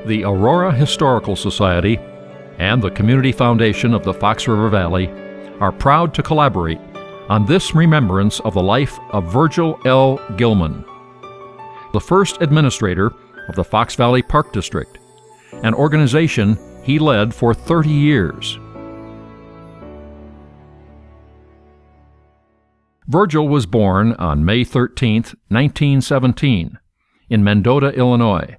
The Aurora Historical Society and the Community Foundation of the Fox River Valley are proud to collaborate on this remembrance of the life of Virgil L. Gilman, the first administrator of the Fox Valley Park District, an organization he led for 30 years. Virgil was born on May 13, 1917, in Mendota, Illinois.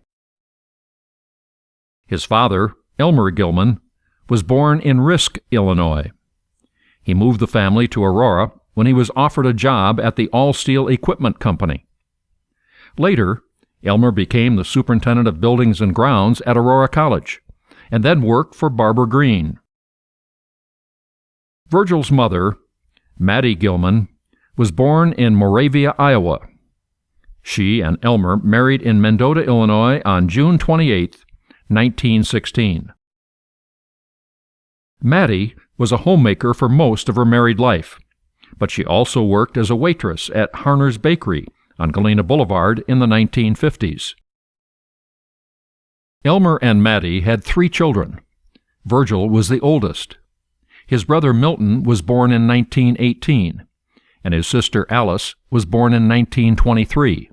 His father, Elmer Gilman, was born in Risk, Illinois. He moved the family to Aurora when he was offered a job at the All Steel Equipment Company. Later, Elmer became the superintendent of buildings and grounds at Aurora College, and then worked for Barbara Green. Virgil's mother, Maddie Gilman, was born in Moravia, Iowa. She and Elmer married in Mendota, Illinois on June 28, 1916. Maddie was a homemaker for most of her married life, but she also worked as a waitress at Harner's Bakery on Galena Boulevard in the 1950s. Elmer and Maddie had 3 children. Virgil was the oldest. His brother Milton was born in 1918, and his sister Alice was born in 1923.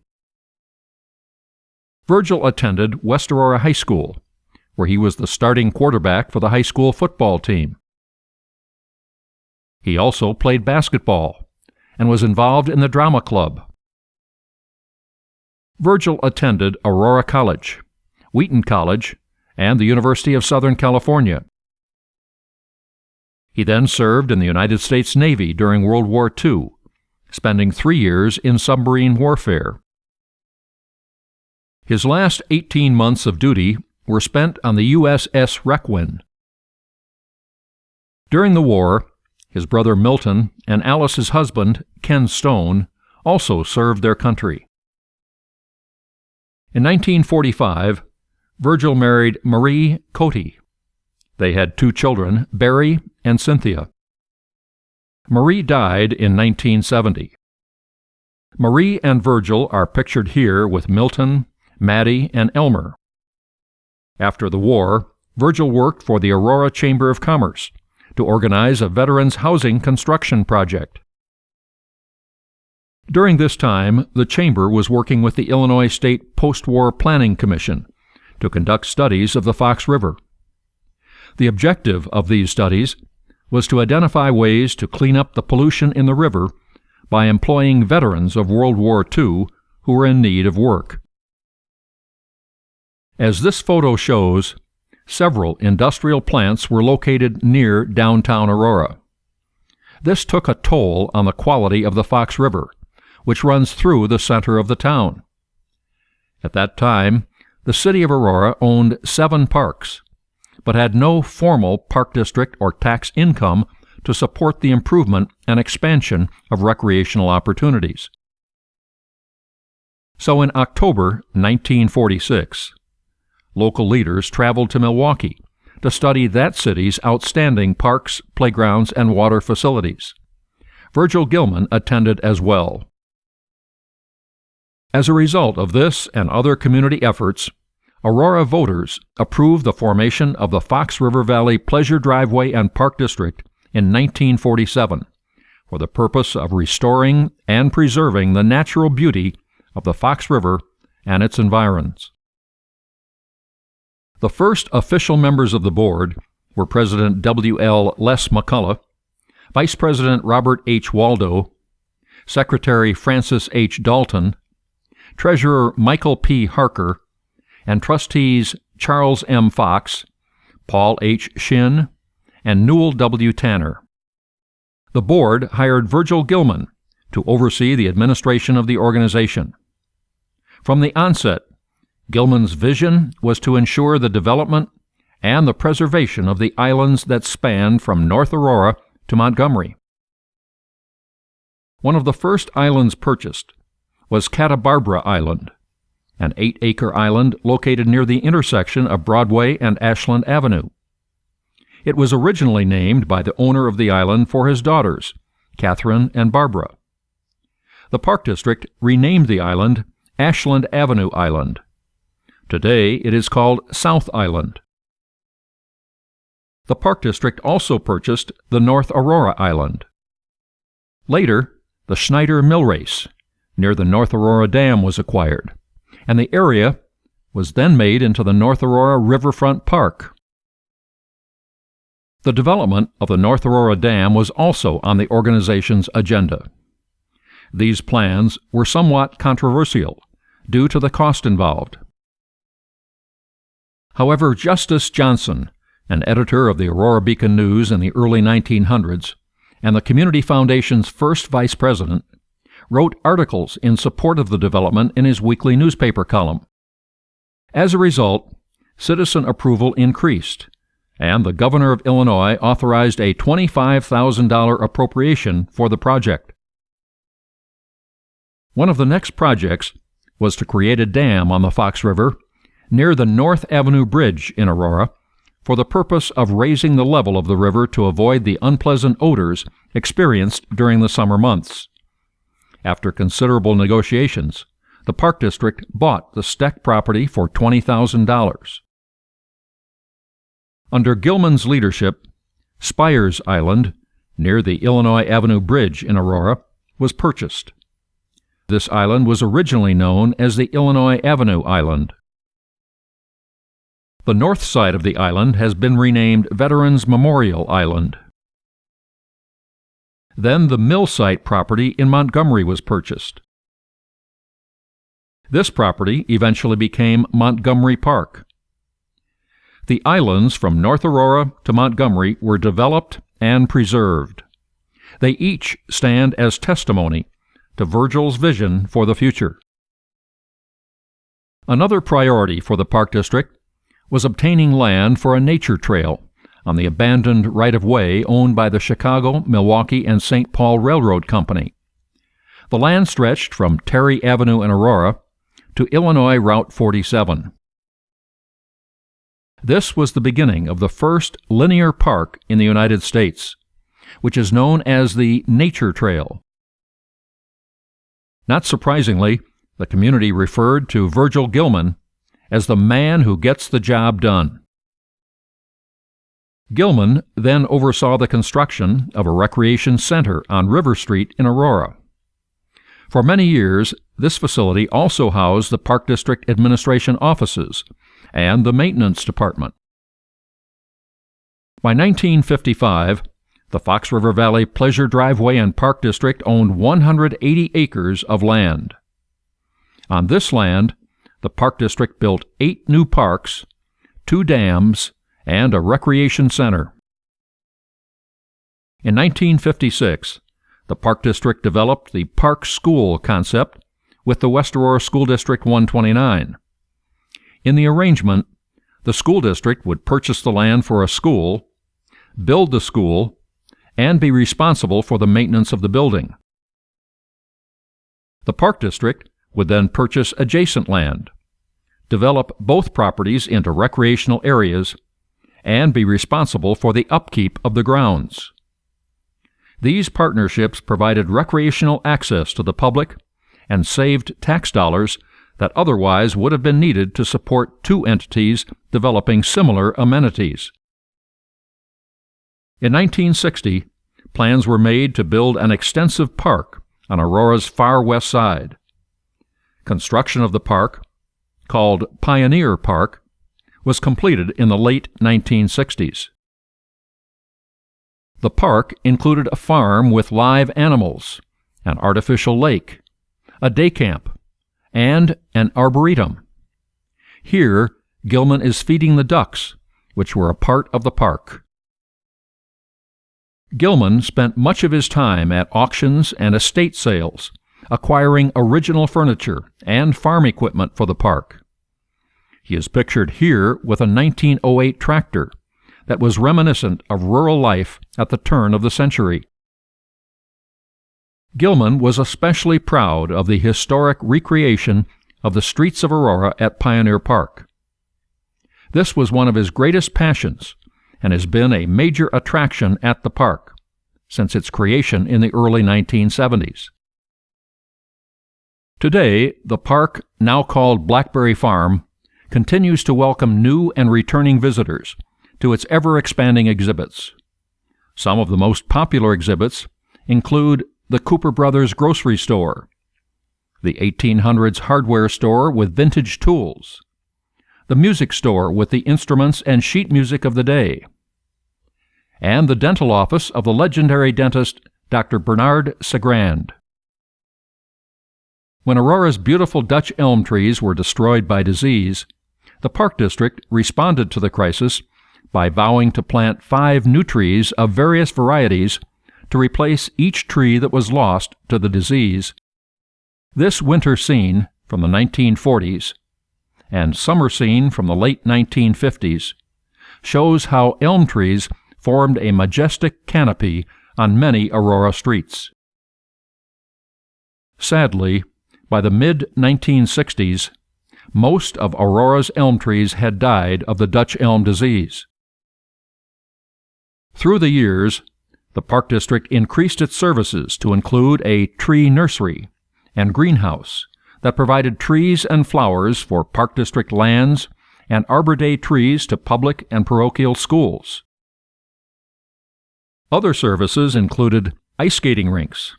Virgil attended West Aurora High School, where he was the starting quarterback for the high school football team. He also played basketball and was involved in the drama club. Virgil attended Aurora College, Wheaton College, and the University of Southern California. He then served in the United States Navy during World War II, spending 3 years in submarine warfare. His last 18 months of duty were spent on the USS Requin. During the war, his brother Milton and Alice's husband, Ken Stone, also served their country. In 1945, Virgil married Marie Cote. They had 2 children, Barry and Cynthia. Marie died in 1970. Marie and Virgil are pictured here with Milton, Maddie, and Elmer. After the war, Virgil worked for the Aurora Chamber of Commerce to organize a veterans' housing construction project. During this time, the Chamber was working with the Illinois State Post-War Planning Commission to conduct studies of the Fox River. The objective of these studies was to identify ways to clean up the pollution in the river by employing veterans of World War II who were in need of work. As this photo shows, several industrial plants were located near downtown Aurora. This took a toll on the quality of the Fox River, which runs through the center of the town. At that time, the city of Aurora owned 7 parks, but had no formal park district or tax income to support the improvement and expansion of recreational opportunities. So in October 1946, local leaders traveled to Milwaukee to study that city's outstanding parks, playgrounds, and water facilities. Virgil Gilman attended as well. As a result of this and other community efforts, Aurora voters approved the formation of the Fox River Valley Pleasure Driveway and Park District in 1947 for the purpose of restoring and preserving the natural beauty of the Fox River and its environs. The first official members of the board were President W. L. Les McCullough, Vice President Robert H. Waldo, Secretary Francis H. Dalton, Treasurer Michael P. Harker, and trustees Charles M. Fox, Paul H. Shin, and Newell W. Tanner. The board hired Virgil Gilman to oversee the administration of the organization. From the onset, Gilman's vision was to ensure the development and the preservation of the islands that span from North Aurora to Montgomery. One of the first islands purchased was Catabarbara Island, an 8-acre island located near the intersection of Broadway and Ashland Avenue. It was originally named by the owner of the island for his daughters, Catherine and Barbara. The Park District renamed the island Ashland Avenue Island Today it is called South Island. The Park District also purchased the North Aurora Island. Later, the Schneider Mill Race, near the North Aurora Dam, was acquired, and the area was then made into the North Aurora Riverfront Park. The development of the North Aurora Dam was also on the organization's agenda. These plans were somewhat controversial due to the cost involved. However, Justice Johnson, an editor of the Aurora Beacon News in the early 1900s, and the Community Foundation's first vice president, wrote articles in support of the development in his weekly newspaper column. As a result, citizen approval increased, and the governor of Illinois authorized a $25,000 appropriation for the project. One of the next projects was to create a dam on the Fox River near the North Avenue Bridge in Aurora for the purpose of raising the level of the river to avoid the unpleasant odors experienced during the summer months. After considerable negotiations, the Park District bought the Steck property for $20,000. Under Gilman's leadership, Spires Island, near the Illinois Avenue Bridge in Aurora, was purchased. This island was originally known as the Illinois Avenue Island. The north side of the island has been renamed Veterans Memorial Island. Then the mill site property in Montgomery was purchased. This property eventually became Montgomery Park. The islands from North Aurora to Montgomery were developed and preserved. They each stand as testimony to Virgil's vision for the future. Another priority for the Park District was obtaining land for a nature trail on the abandoned right-of-way owned by the Chicago, Milwaukee, and St. Paul Railroad Company. The land stretched from Terry Avenue in Aurora to Illinois Route 47. This was the beginning of the first linear park in the United States, which is known as the Nature Trail. Not surprisingly, the community referred to Virgil Gilman as the man who gets the job done. Gilman then oversaw the construction of a recreation center on River Street in Aurora. For many years, this facility also housed the Park District Administration offices and the Maintenance Department. By 1955, the Fox River Valley Pleasure Driveway and Park District owned 180 acres of land. On this land, the Park District built 8 new parks, 2 dams, and a recreation center. In 1956, the Park District developed the Park School concept with the West Aurora School District 129. In the arrangement, the school district would purchase the land for a school, build the school, and be responsible for the maintenance of the building. The Park District would then purchase adjacent land, develop both properties into recreational areas, and be responsible for the upkeep of the grounds. These partnerships provided recreational access to the public and saved tax dollars that otherwise would have been needed to support 2 entities developing similar amenities. In 1960, plans were made to build an extensive park on Aurora's far west side. Construction of the park, called Pioneer Park, was completed in the late 1960s. The park included a farm with live animals, an artificial lake, a day camp, and an arboretum. Here, Gilman is feeding the ducks, which were a part of the park. Gilman spent much of his time at auctions and estate sales, acquiring original furniture and farm equipment for the park. He is pictured here with a 1908 tractor that was reminiscent of rural life at the turn of the century. Gilman was especially proud of the historic recreation of the streets of Aurora at Pioneer Park. This was one of his greatest passions and has been a major attraction at the park since its creation in the early 1970s. Today, the park, now called Blackberry Farm, continues to welcome new and returning visitors to its ever-expanding exhibits. Some of the most popular exhibits include the Cooper Brothers Grocery Store, the 1800s hardware store with vintage tools, the music store with the instruments and sheet music of the day, and the dental office of the legendary dentist Dr. Bernard Sagrand. When Aurora's beautiful Dutch elm trees were destroyed by disease, the Park District responded to the crisis by vowing to plant 5 new trees of various varieties to replace each tree that was lost to the disease. This winter scene from the 1940s and summer scene from the late 1950s shows how elm trees formed a majestic canopy on many Aurora streets. Sadly, by the mid-1960s, most of Aurora's elm trees had died of the Dutch elm disease. Through the years, the Park District increased its services to include a tree nursery and greenhouse that provided trees and flowers for Park District lands and Arbor Day trees to public and parochial schools. Other services included ice skating rinks,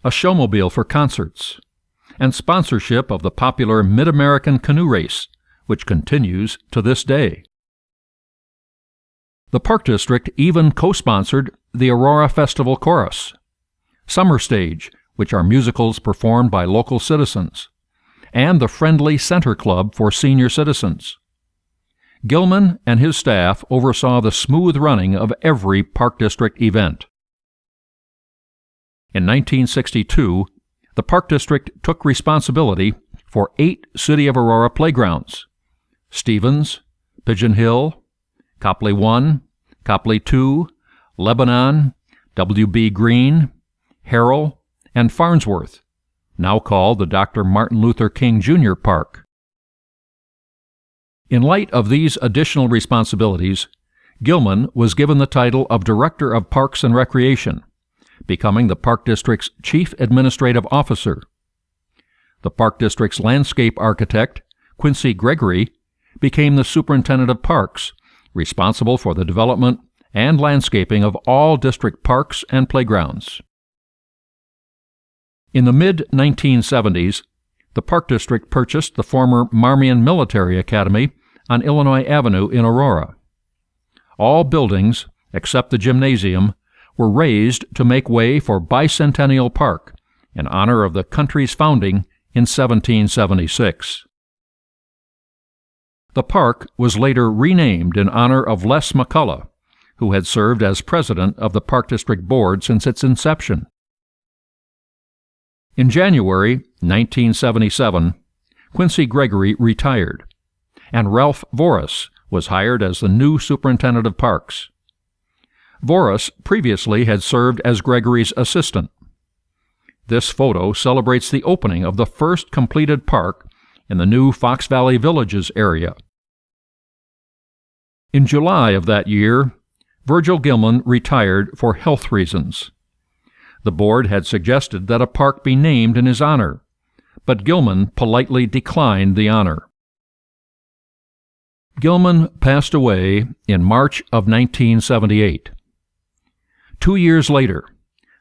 a showmobile for concerts, and sponsorship of the popular Mid-American Canoe Race, which continues to this day. The Park District even co-sponsored the Aurora Festival Chorus, Summer Stage, which are musicals performed by local citizens, and the Friendly Center Club for senior citizens. Gilman and his staff oversaw the smooth running of every Park District event. In 1962, the Park District took responsibility for 8 City of Aurora playgrounds: Stevens, Pigeon Hill, Copley 1, Copley 2, Lebanon, W.B. Green, Harrell, and Farnsworth, now called the Dr. Martin Luther King Jr. Park. In light of these additional responsibilities, Gilman was given the title of Director of Parks and Recreation, becoming the Park District's Chief Administrative Officer. The Park District's landscape architect, Quincy Gregory, became the Superintendent of Parks, responsible for the development and landscaping of all district parks and playgrounds. In the mid-1970s, the Park District purchased the former Marmion Military Academy on Illinois Avenue in Aurora. All buildings, except the gymnasium, were razed to make way for Bicentennial Park in honor of the country's founding in 1776. The park was later renamed in honor of Les McCullough, who had served as president of the Park District Board since its inception. In January 1977, Quincy Gregory retired, and Ralph Voris was hired as the new superintendent of parks. Voris previously had served as Gregory's assistant. This photo celebrates the opening of the first completed park in the new Fox Valley Villages area. In July of that year, Virgil Gilman retired for health reasons. The board had suggested that a park be named in his honor, but Gilman politely declined the honor. Gilman passed away in March of 1978. 2 years later,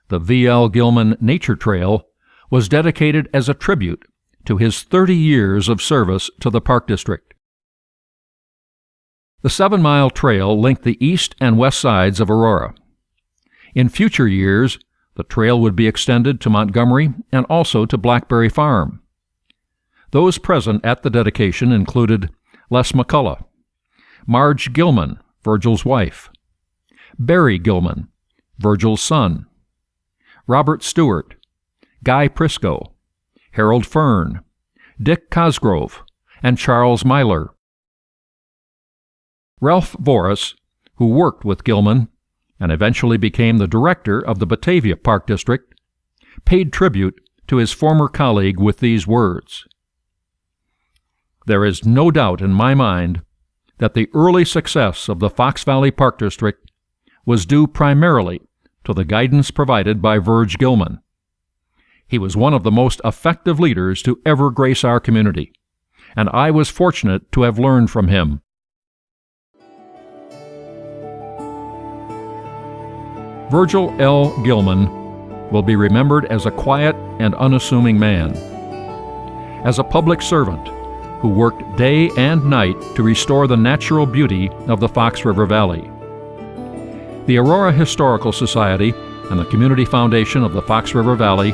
the V.L. Gilman Nature Trail was dedicated as a tribute to his 30 years of service to the Park District. The 7-mile trail linked the east and west sides of Aurora. In future years, the trail would be extended to Montgomery and also to Blackberry Farm. Those present at the dedication included Les McCullough, Marge Gilman, Virgil's wife, Barry Gilman, Virgil's son, Robert Stewart, Guy Prisco, Harold Fern, Dick Cosgrove, and Charles Myler. Ralph Voris, who worked with Gilman and eventually became the director of the Batavia Park District, paid tribute to his former colleague with these words: "There is no doubt in my mind that the early success of the Fox Valley Park District was due primarily to the guidance provided by Virg Gilman. He was one of the most effective leaders to ever grace our community, and I was fortunate to have learned from him. Virgil L. Gilman will be remembered as a quiet and unassuming man, as a public servant who worked day and night to restore the natural beauty of the Fox River Valley. The Aurora Historical Society and the Community Foundation of the Fox River Valley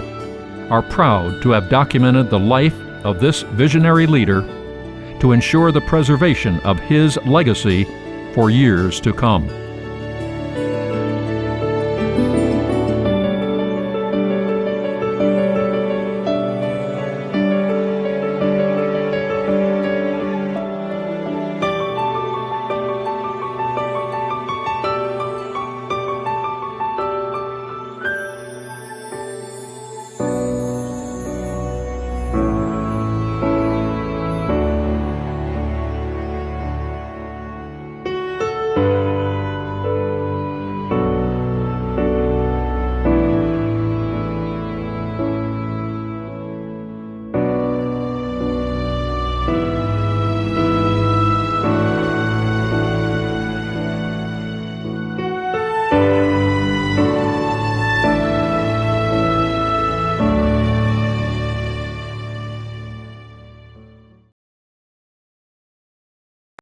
are proud to have documented the life of this visionary leader to ensure the preservation of his legacy for years to come.